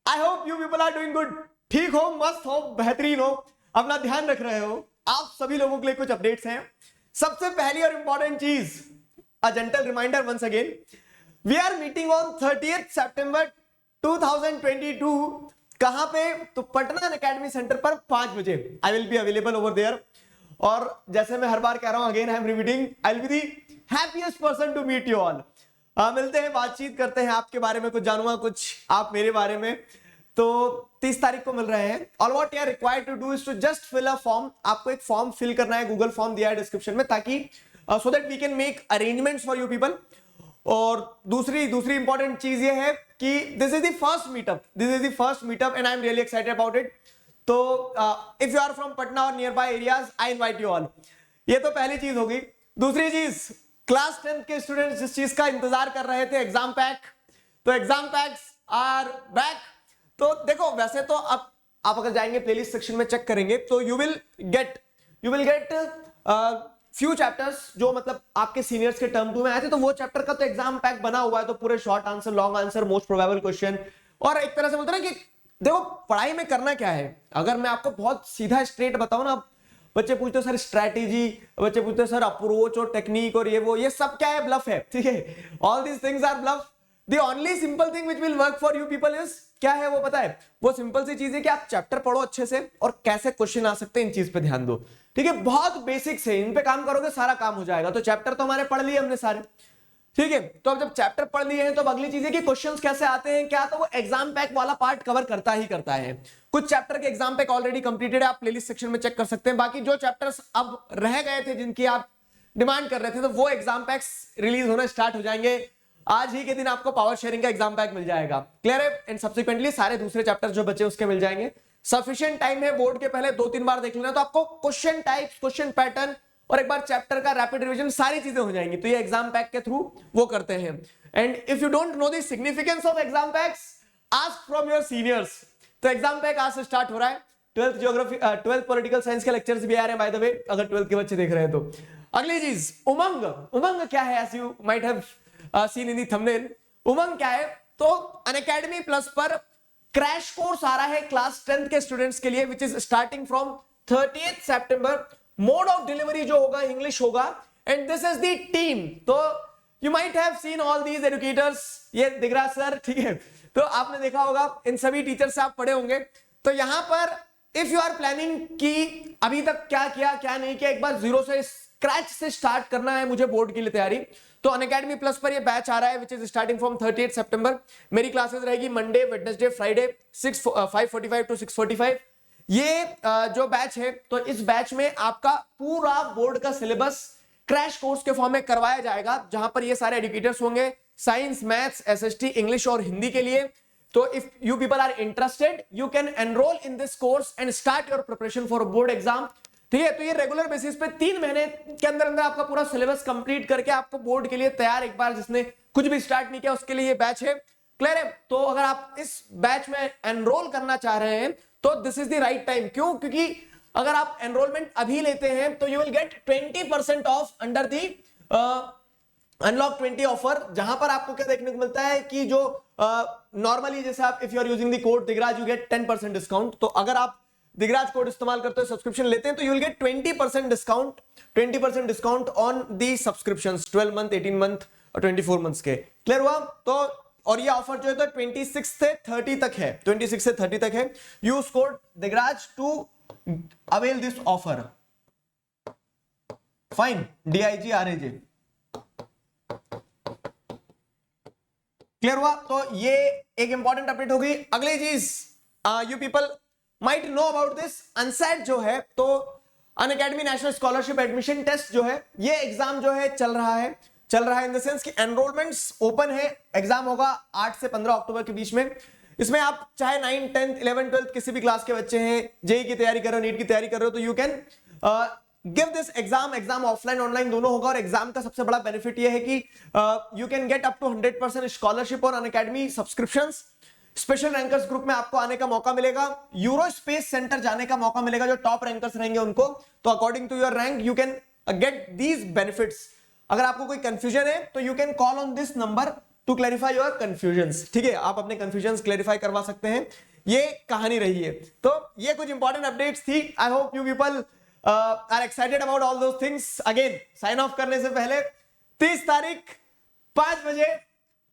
I hope you people are doing good. ठीक हो, मस्त हो, बेहतरीन हो, अपना ध्यान रख रहे हो। आप सभी लोगों के लिए कुछ अपडेट्स हैं। सबसे पहली और इंपॉर्टेंट चीज, a gentle reminder once again, we are meeting on 30th September 2022। कहां पे? तो पटना अकेडमी सेंटर पर 5 बजे I will be available over there. और जैसे मैं हर बार कह रहा हूं, again I am repeating, I will be the happiest person to meet you all. मिलते हैं, बातचीत करते हैं, आपके बारे में कुछ जानूंगा, कुछ आप मेरे बारे में। तो 30 तारीख को मिल रहे हैं। All what you are required to do is to just fill a form. आपको एक फॉर्म फिल करना है, गूगल फॉर्म दिया है डिस्क्रिप्शन में, ताकि so that we can make arrangements for you people. और दूसरी इंपॉर्टेंट चीज ये है कि this is the first meetup and I am really excited about it. तो if you are from Patna और nearby areas, I invite you all. ये तो पहली चीज होगी। दूसरी चीज, क्लास 10th के स्टूडेंट्स जिस चीज का इंतजार कर रहे थे, एग्जाम पैक, तो एग्जाम पैक्स आर बैक। तो देखो, वैसे तो अब आप अगर जाएंगे प्लेलिस्ट सेक्शन में चेक करेंगे तो you will get few chapters जो मतलब आपके सीनियर्स के टर्म 2 में आए थे, तो वो चैप्टर का तो एग्जाम पैक बना हुआ है। तो पूरे short answer, long answer, most probable question, और एक तरह से बोलते हैं ना कि देखो पढ़ाई में करना क्या है। अगर मैं आपको बहुत सीधा स्ट्रेट बताऊं ना, बच्चे पूछते सर स्ट्रैटेजी, बच्चे पूछते सर अप्रोच और टेक्निक और ये सब क्या है? ब्लफ है, ठीक है। All these things are bluff. The only simple thing which will work for you people is, क्या है वो पता है? वो सिंपल सी चीज है कि आप चैप्टर पढ़ो अच्छे से और कैसे क्वेश्चन आ सकते हैं, इन चीज पे ध्यान दो, ठीक है। बहुत बेसिक्स है, इन पे काम करोगे सारा काम हो जाएगा। तो चैप्टर तो हमारे पढ़ लिए हमने सारे, ठीक है। तो अब जब चैप्टर पढ़ लिए हैं तो अब अगली चीज है कि क्वेश्चंस कैसे आते हैं क्या, तो वो एग्जाम पैक वाला पार्ट कवर करता है। कुछ चैप्टर के एग्जाम पैक ऑलरेडी कंप्लीटेड है, आप प्लेलिस्ट सेक्शन में चेक कर सकते हैं। बाकी जो चैप्टर्स अब रह गए थे, जिनकी आप डिमांड कर रहे थे, तो वो एग्जाम पैक्स रिलीज होना स्टार्ट हो जाएंगे। आज ही के दिन आपको पावर शेयरिंग का एग्जाम पैक मिल जाएगा, क्लियर है। एंड सब्सिक्वेंटली सारे दूसरे चैप्टर जो बचे उसके मिल जाएंगे। सफिशिएंट टाइम है, बोर्ड के पहले 2-3 बार देख लेना, तो आपको क्वेश्चन टाइप, क्वेश्चन पैटर्न और एक बार चैप्टर का रैपिड रिवीजन, सारी चीजें हो जाएंगी। तो ये एग्जाम पैक के थ्रू वो करते हैं। And if you don't know the significance of exam PACS, ask from your seniors. तो एग्जाम पैक आज से स्टार्ट हो रहा है। 12th geography, 12th political science के लेक्चर्स भी आ रहे हैं बाय द वे, अगर 12th के बच्चे देख रहे हैं तो। अगली चीज, उमंग क्या है? As you might have seen in the thumbnail, Umang क्या है? तो अनअकैडमी प्लस पर क्रैश कोर्स आ रहा है क्लास 10th के स्टूडेंट्स के लिए, which is starting from 30th September। Mode of delivery जो होगा इंग्लिश होगा, and this is the team. तो you might have seen all these educators, ये दिख रहा सर, ठीक है। तो आपने देखा होगा, इन सभी टीचर से आप पढ़े होंगे। तो यहां पर इफ यू आर प्लानिंग कि अभी तक क्या किया क्या नहीं किया, एक बार जीरो से, स्क्रैच से स्टार्ट करना है मुझे बोर्ड के लिए तैयारी, तो अनअकैडमी प्लस पर ये बैच आ रहा है, विच is starting from 30th September। मेरी क्लासेस रहेगी मंडे, वेडनेसडे, फ्राइडे 5:45 to 6:45। ये जो बैच है, तो इस बैच में आपका पूरा बोर्ड का सिलेबस क्रैश कोर्स के फॉर्म में करवाया जाएगा, जहां पर ये सारे एजुकेटर्स होंगे, साइंस, मैथ्स, एसएसटी, इंग्लिश और हिंदी के लिए। तो if you people are interested, you can enroll in this course and start your preparation for board exam, ठीक है। तो ये रेगुलर बेसिस पे 3 महीने के अंदर अंदर आपका पूरा सिलेबस कंप्लीट करके आपको बोर्ड के लिए तैयार, एक बार जिसने कुछ भी स्टार्ट नहीं किया उसके लिए ये बैच है, क्लियर है। तो अगर आप इस बैच में एनरोल करना चाह रहे हैं तो this is the right time. क्यों? क्योंकि अगर आप एनरोलमेंट अभी लेते हैं तो you will get 20% of under the unlock 20 offer, जहां पर आपको क्या देखने को मिलता है कि जो नॉर्मली जैसे आप if you are using the code Digraj, you get 10% discount. तो अगर आप दिगराज कोड इस्तेमाल करते हो, सब्सक्रिप्शन लेते हैं, तो you will get 20% discount on the subscriptions 12 month, 18 month और 24 मंथ्स के, क्लियर हुआ। तो और ये ऑफर जो है तो 26 से 30 तक है, 26 से 30 तक है। Use code Digraj to avail this offer, fine, DIGRAJ, clear हुआ। तो ये एक इंपॉर्टेंट अपडेट होगी। अगली चीज, you people might know about this, UNSAT जो है, तो Unacademy national scholarship admission test जो है, ये एग्जाम जो है चल रहा है इन द सेंस कि एनरोलमेंट्स ओपन है। एग्जाम होगा 8 से 15 अक्टूबर के बीच में। इसमें आप चाहे 9, 10, 11, 12 किसी भी क्लास के बच्चे हैं, जेई की तैयारी कर रहे हो, नीट की तैयारी कर रहे हो, तो you can give this exam offline online दोनों होगा। और एग्जाम का सबसे बड़ा बेनिफिट ये है कि you can get up to 100% scholarship और Unacademy subscriptions. Special rankers group में आपको आने का मौका मिलेगा, यूरो स्पेस सेंटर जाने का मौका मिलेगा, जो टॉप रैंकर्स रहेंगे उनको। तो according to your rank you can get these benefits. अगर आपको कोई कंफ्यूजन है तो you can call on this number to clarify your confusions. ठीक है, आप अपने कंफ्यूजन्स क्लैरिफाई करवा सकते हैं। ये कहानी रही है। तो ये कुछ इंपॉर्टेंट अपडेट्स थी। I hope you people are excited about all those things. Again sign off करने से पहले 30 तारीख 5 बजे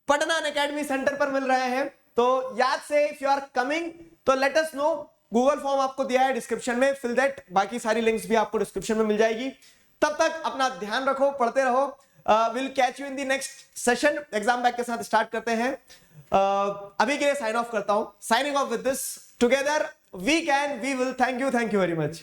पटना अनअकैडमी सेंटर पर मिल रहे हैं। तो याद से इफ यू आर कमिंग तो let us know. Google form आपको दिया है डिस्क्रिप्शन में, फिल दैट। बाकी सारी लिंक्स भी आपको डिस्क्रिप्शन में मिल जाएगी। तब तक अपना ध्यान रखो, पढ़ते रहो। Will catch you in the next session. Exam back के साथ स्टार्ट करते हैं। अभी के लिए साइन ऑफ करता हूं। Signing off with this, together we can, we will. Thank you very much.